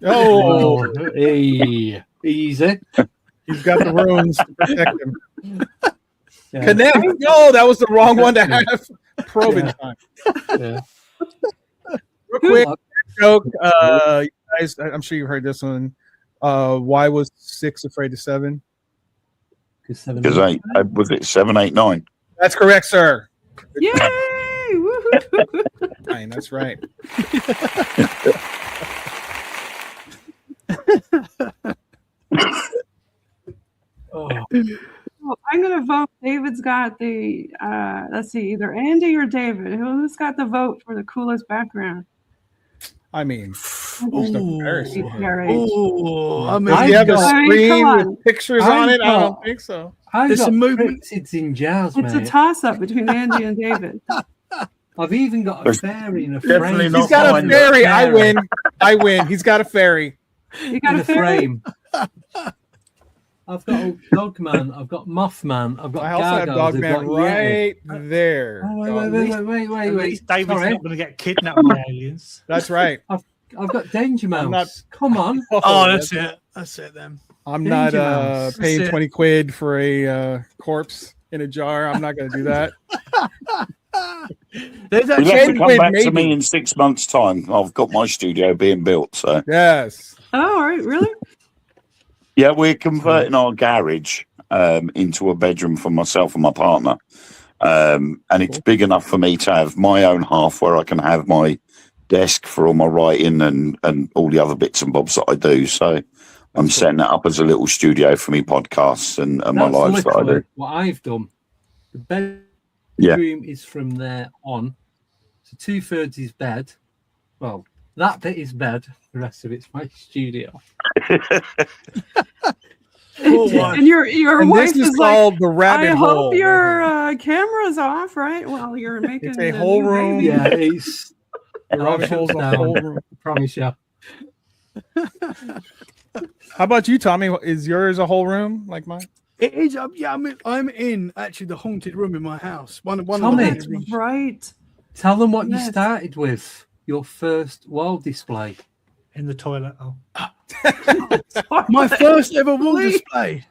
Oh, Hey, easy. he's got the runes to protect him. Yeah. Connect. No, that was the wrong one to have. Probing time. Yeah. Real quick joke. You guys, I'm sure you've heard this one. Why was 6 afraid of 7? Because was it 7, 8, 9? That's correct, sir. Yay! Woohoo! Fine, that's right. Well, I'm gonna vote. David's got the let's see, either Andy or David. Who's got the vote for the coolest background? I mean, just embarrassing. DTRH. Oh, I mean, Does he have a I mean, screen come on. with pictures on it? I don't got- think so. I've There's got some movement. cryptids in jars, It's a mate. toss-up between Andy and David. I've even got a There's fairy in a definitely frame. not He's got a mine. fairy. I win. I win. He's got a fairy. You got in a a fairy? frame. I've got a Dogman. I've got Mothman. I've got I also have Gargoyles, I've Dogman got Yeti. right there. Oh, wait, At wait. least David's Sorry. not going to get kidnapped by aliens. That's right. I've got Danger I'm not- Mouse. Come on. Oh, that's it. That's it then. I'm not Danger Mouse. paying That's it. 20 quid for a corpse in a jar. I'm not going to do that. There's You'll actually have to come quid, back to maybe. me in 6 months' time. I've got my studio being built. So, Yes. Oh, all right, really? yeah, we're converting our garage into a bedroom for myself and my partner. And it's big enough for me to have my own half where I can have my desk for all my writing and all the other bits and bobs that I do. So I'm setting it up as a little studio for me podcasts and my That's lives that I literally do. what I've done. The bedroom Yeah. is from there on. So 2/3 is bed. Well, that bit is bed. The rest of it's my studio. And your And wife this is is like, called the rabbit I hole. hope your camera's off, right? While you're making It's a the whole new room. baby. Yeah, it's The rabbit hole's a whole room. I promise you. How about you, Tommy? Is yours a whole room like mine? it is. Yeah, I'm in actually the haunted room in my house. One of Tommy. the That's haunted rooms. right. Tell them what Yes. you started with. Your first wall display. In the toilet. Oh. My first ever wall display.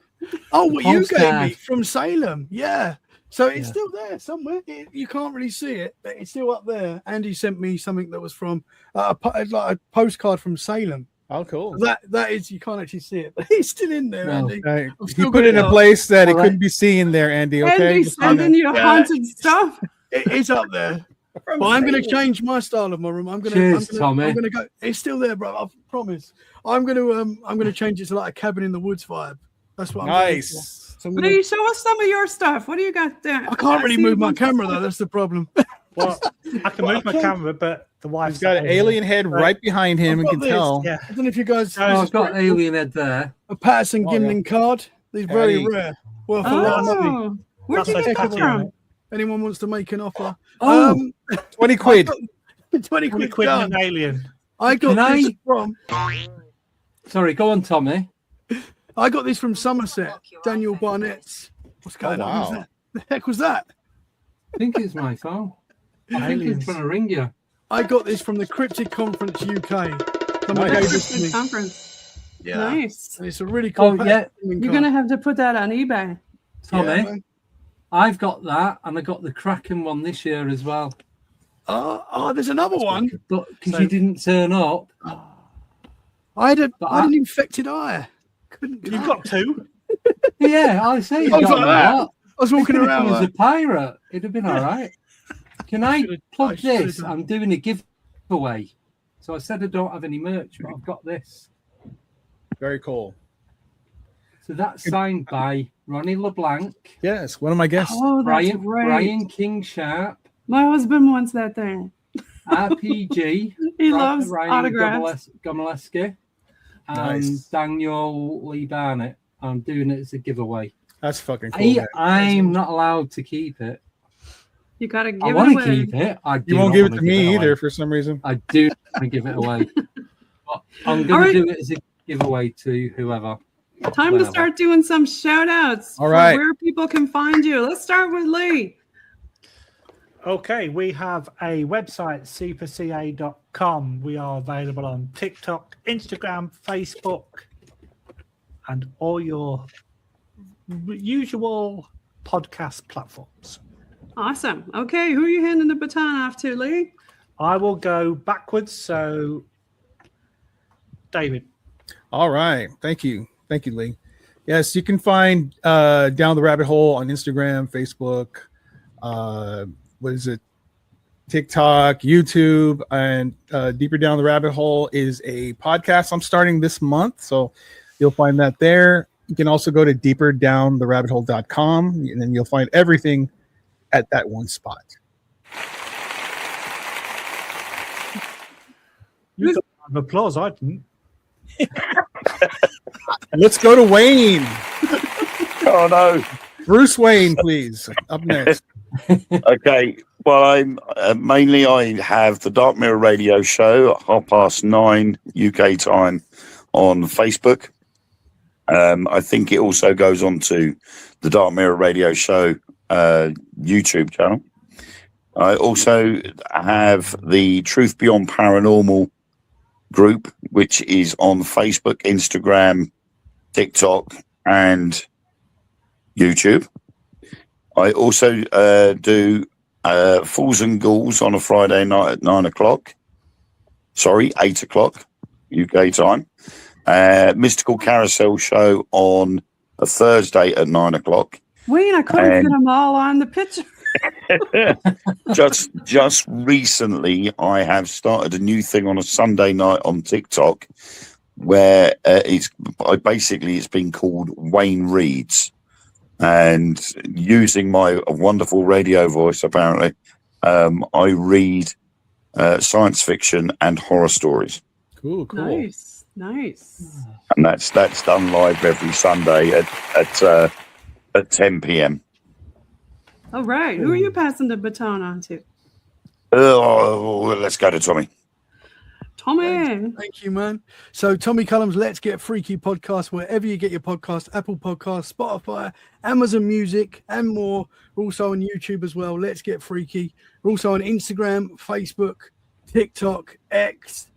Oh, what you gave me Postcard. from Salem. Yeah. So it's Yeah. still there somewhere. You can't really see it, but it's still up there. Andy sent me something that was from like a postcard from Salem. Oh, cool. That is, you can't actually see it, but it's still in there, No. Andy. He still put it in got it a up. place that it All right. couldn't be seen there, Andy. Okay. Andy Just kinda- sending you Yeah. haunted stuff. It is up there. But I'm going to change my style of my room. I'm going Cheers, to. Tommy. I'm going to go. It's still there, bro. I promise. I'm going to change it to like a cabin in the woods vibe. That's what I'm going for. Nice. So I'm But gonna, you show us some of your stuff. What do you got there? I can't really see move a my bunch of camera though. stuff. That's the problem. Well, I can move my camera, but the wife's He's got an over alien head right behind him. I've You got can this. tell. there. I don't know if you guys. Oh, I've got Alien Head there. a Patterson Oh, yeah. Gimlin card. These very Hey. rare. Worth a lot of money. Oh, where'd That's you like get that patio, from? mate. Anyone wants to make an offer? Oh, 20 quid. 20 20 quid. quid done. and an alien. I got Can this I- from. sorry. Go on, Tommy. I got this from Somerset. Daniel Barnett's. What's going on? wow. Who's that? The heck was that? I think it's my phone. I think it's trying to ring you. I got this from the Cryptid Conference UK. Someone Nice. gave this to me. Conference. Yeah. Nice. And it's a really cool. Oh, yeah. You're going to have to put that on eBay. Tommy, man. I've got that, and I got the Kraken one this year as well. Oh, there's another one. But because you didn't turn up. I had But an infected eye. Couldn't. You've got two. Yeah, I say you I was got like that. that. I was walking around. As a Like, pirate, it'd have been all right. Can I plug I should've this? done. I'm doing a giveaway. So I said I don't have any merch, but I've got this. Very cool. So that's signed by Ronnie LeBlanc, Yes, one of my guests. Oh, that's great. Brian King Sharp, My husband wants that thing. RPG, He loves Ryan autographs. Gomeleski, and Nice. Daniel Lee Barnett. I'm doing it as a giveaway. That's fucking cool. man. I'm not allowed to keep it. You got to give I it want to away. keep it. I do You won't not give it wanna to me away. either for some reason. I do want to give it away. But I'm All going right. to do it as a giveaway to whoever. Time to Whatever. start doing some shout outs All right. where people can find you. Let's start with Lee. Okay, we have a website, sipaca.com. We are available on TikTok, Instagram, Facebook, and all your usual podcast platforms. Awesome. Okay, who are you handing the baton off to, Lee? I will go backwards. So, David. All right. Thank you. Thank you, Lee. Yes, you can find Down the Rabbit Hole on Instagram, Facebook, what is it? TikTok, YouTube, and Deeper Down the Rabbit Hole is a podcast I'm starting this month. So you'll find that there. You can also go to deeperdowntherabbithole.com, and then you'll find everything at that one spot. You got a round of applause. I didn't. Let's go to Wayne. Oh no. Bruce Wayne, please. Up next. Okay. Well, I'm mainly I have the Dark Mirror Radio Show at 9:30 UK time on Facebook. I think it also goes on to the Dark Mirror Radio Show YouTube channel. I also have the Truth Beyond Paranormal group, which is on Facebook, Instagram, TikTok, and YouTube. I also do Fools and Ghouls on a Friday night at 8 o'clock UK time. Mystical Carousel Show on a Thursday at 9 o'clock. Wayne, I couldn't And- fit them all on the picture. just recently, I have started a new thing on a Sunday night on TikTok, where it's been called Wayne Reads, and using my wonderful radio voice, apparently, I read science fiction and horror stories, Cool, cool. Nice. and that's done live every Sunday at 10 p.m. All right. Who are you passing the baton on to? Let's go to Tommy. Tommy. Thank you, man. So Tommy Cullum's Let's Get Freaky podcast, wherever you get your podcast, Apple Podcasts, Spotify, Amazon Music, and more. We're also on YouTube as well. Let's Get Freaky. We're also on Instagram, Facebook, TikTok, X,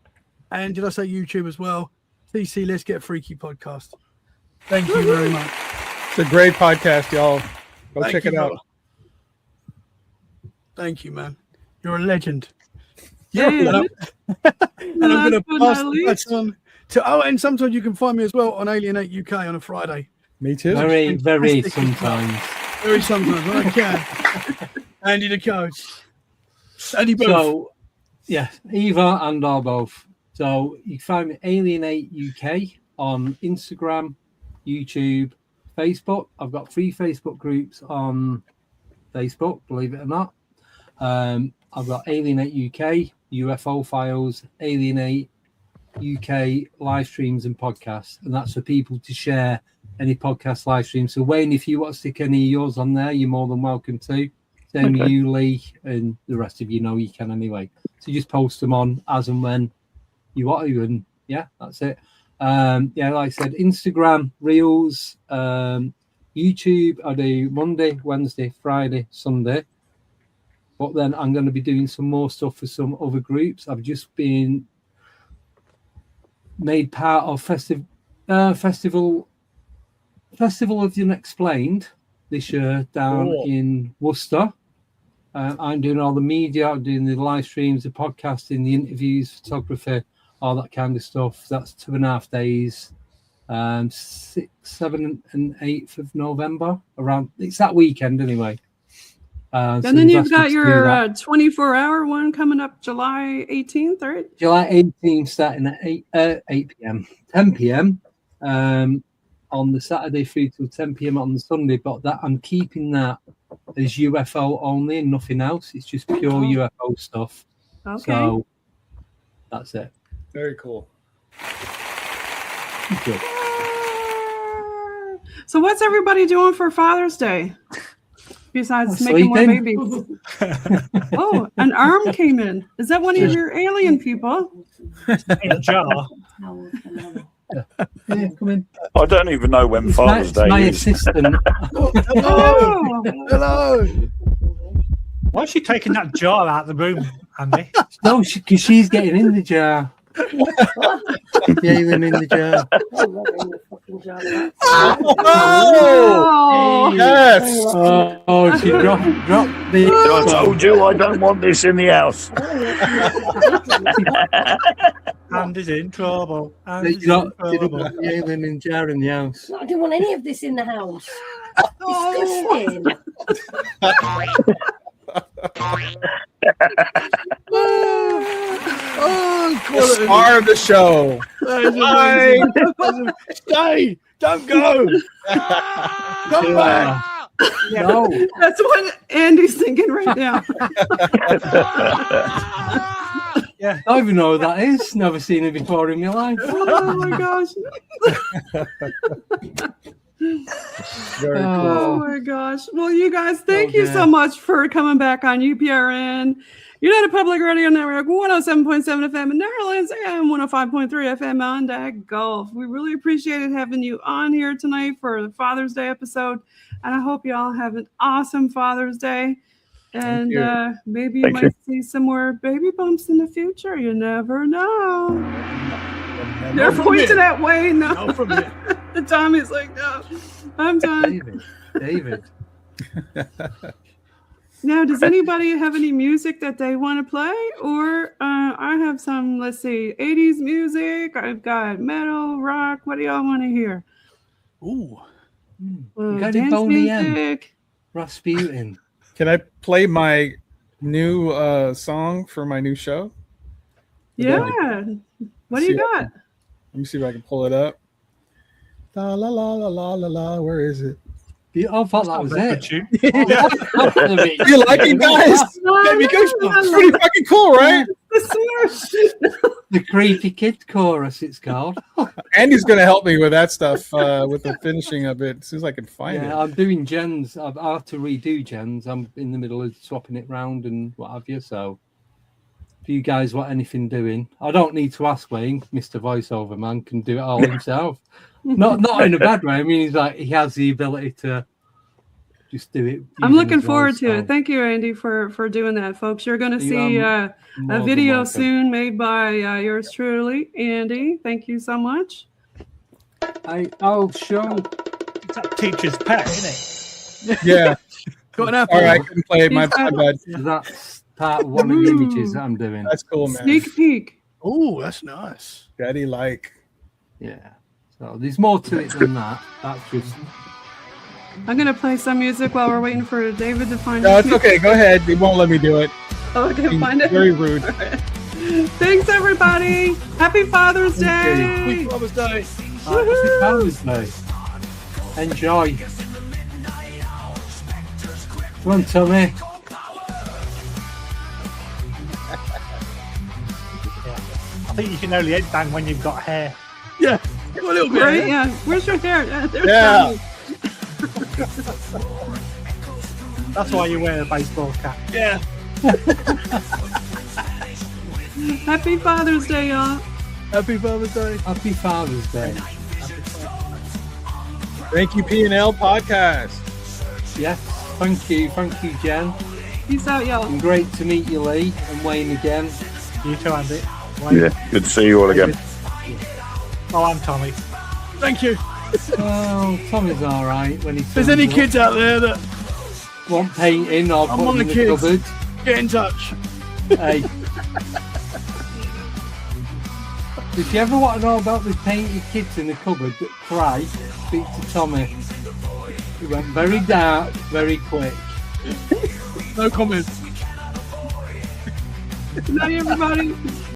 and did I say YouTube as well? TC Let's Get Freaky podcast. Thank you very much. It's a great podcast, y'all. Go Thank check you, it out. brother. Thank you, man. You're a legend. Yeah. And I'm going to Last but pass not the least. baton to. Oh, and sometimes you can find me as well on Alienate UK on a Friday. Me too. Very, very Fantastic. sometimes. Very sometimes when I can. Andy the coach. Andy both. So, yeah, either and or both. So you can find me Alienate UK on Instagram, YouTube, Facebook. I've got 3 Facebook groups on Facebook, believe it or not. I've got Alienate UK, UFO Files, Alienate UK live streams and podcasts, and that's for people to share any podcast live streams. So Wayne, if you want to stick any of yours on there, you're more than welcome to. Same with you, Lee, and the rest of you know you can anyway. So just post them on as and when you want to, and yeah, that's it. Yeah, like I said, Instagram Reels, YouTube, I do Monday, Wednesday, Friday, Sunday. But then I'm going to be doing some more stuff for some other groups. I've just been made part of Festival of the Unexplained this year down in Worcester. I'm doing all the media, I'm doing the live streams, the podcasting, the interviews, photography, all that kind of stuff. That's 2.5 days, 6th, 7th and 8th of November. It's that weekend anyway. And then you've got your 24-hour one coming up July 18th, right? July 18th, starting at 8 p.m., 10 p.m. On the Saturday through till 10 p.m. on the Sunday. But that I'm keeping that as UFO only and nothing else. It's just pure UFO stuff. Okay. So that's it. Very cool. Good. So what's everybody doing for Father's Day? Besides making more babies. Oh, an arm came in. Is that one of your alien people? In a jar. Yeah, come in. I don't even know when Father's Day my is. assistant. Oh. Hello. Why is she taking that jar out of the room, Andy? No, because she's getting in the jar. The alien in the jar. Oh. Yes. Oh, she dropped the. I told you I don't want this in the house. Andy's in trouble. They Andy's in dropped trouble. the alien in jar in the house. I didn't want any of this in the house. Disgusting. The star of the show. Bye. Stay. Don't go. Come back. No. That's what Andy's thinking right now. I don't even know who that is. Never seen it before in my life. Oh my gosh. Very Oh cool. my gosh. Well, you guys, thank you so much for coming back on UPRN, United Public Radio Network, 107.7 FM in Netherlands and 105.3 FM on that Gulf. We really appreciated having you on here tonight for the Father's Day episode. And I hope you all have an awesome Father's Day. And maybe you might see some more baby bumps in the future. You never know. They're pointing that way. No. from here. Tommy's like, no, I'm done. David. Now, does anybody have any music that they want to play? Or I have some, let's see, 80s music. I've got metal, rock. What do y'all want to hear? Ooh. You got any Dance Boney M? music. Rasputin. Can I play my new song for my new show? Yeah. What do you got? Let me see if I can pull it up. La la la la la la la. Where is it? I thought that was it. You like it, guys? Gave me goosebumps. It's pretty fucking cool, right? The Creepy Kid Chorus, it's called. Andy's going to help me with that stuff, with the finishing of it, as soon as I can find it. I'm doing gens. I have to redo gens. I'm in the middle of swapping it round and what have you. So if you guys want anything doing, I don't need to ask Wayne. Mr. Voiceover Man can do it all himself. Not in a bad way. I mean, he has the ability to just do it. I'm looking forward to it. Thank you, Andy, for doing that, folks. You're going to see a video soon made by yours truly, Andy. Thank you so much. I'll show. It's that teacher's pet, isn't it? Yeah. Got an apple. All right, I couldn't play it. My bad. That's part of one of the images that I'm doing. That's cool, man. Sneak peek. Oh, that's nice. Daddy like. Yeah. So there's more to it than that. That's just. I'm going to play some music while we're waiting for David to find No, it. it's okay. Go ahead. They won't let me do it. Oh, I can't find it. Very rude. Thanks, everybody. Happy Father's Day. Happy Father's Day. Happy Father's Day. Enjoy. Come on, Tommy. I think you can only headbang when you've got hair. Yeah. Got a little bit. Right? Yeah. Where's your hair? There's Yeah. Tommy. That's why you wear a baseball cap. Yeah. Happy Father's Day, y'all. Happy Father's Day. Happy Father's Day. Thank you, PNL Podcast. Yes, thank you, Jen. Peace out, y'all. And great to meet you, Lee, and Wayne again. You too, Andy. Wayne. Yeah, good to see you all again. Oh, I'm Tommy. Thank you. Oh, Tommy's all right when he. If there's any kids out there that want painting or I'm put on in the the kids. cupboard, get in touch. hey. If you ever want to know about the painted kids in the cupboard that cry, speak to Tommy. It went very dark, very quick. No comment. Good night, everybody.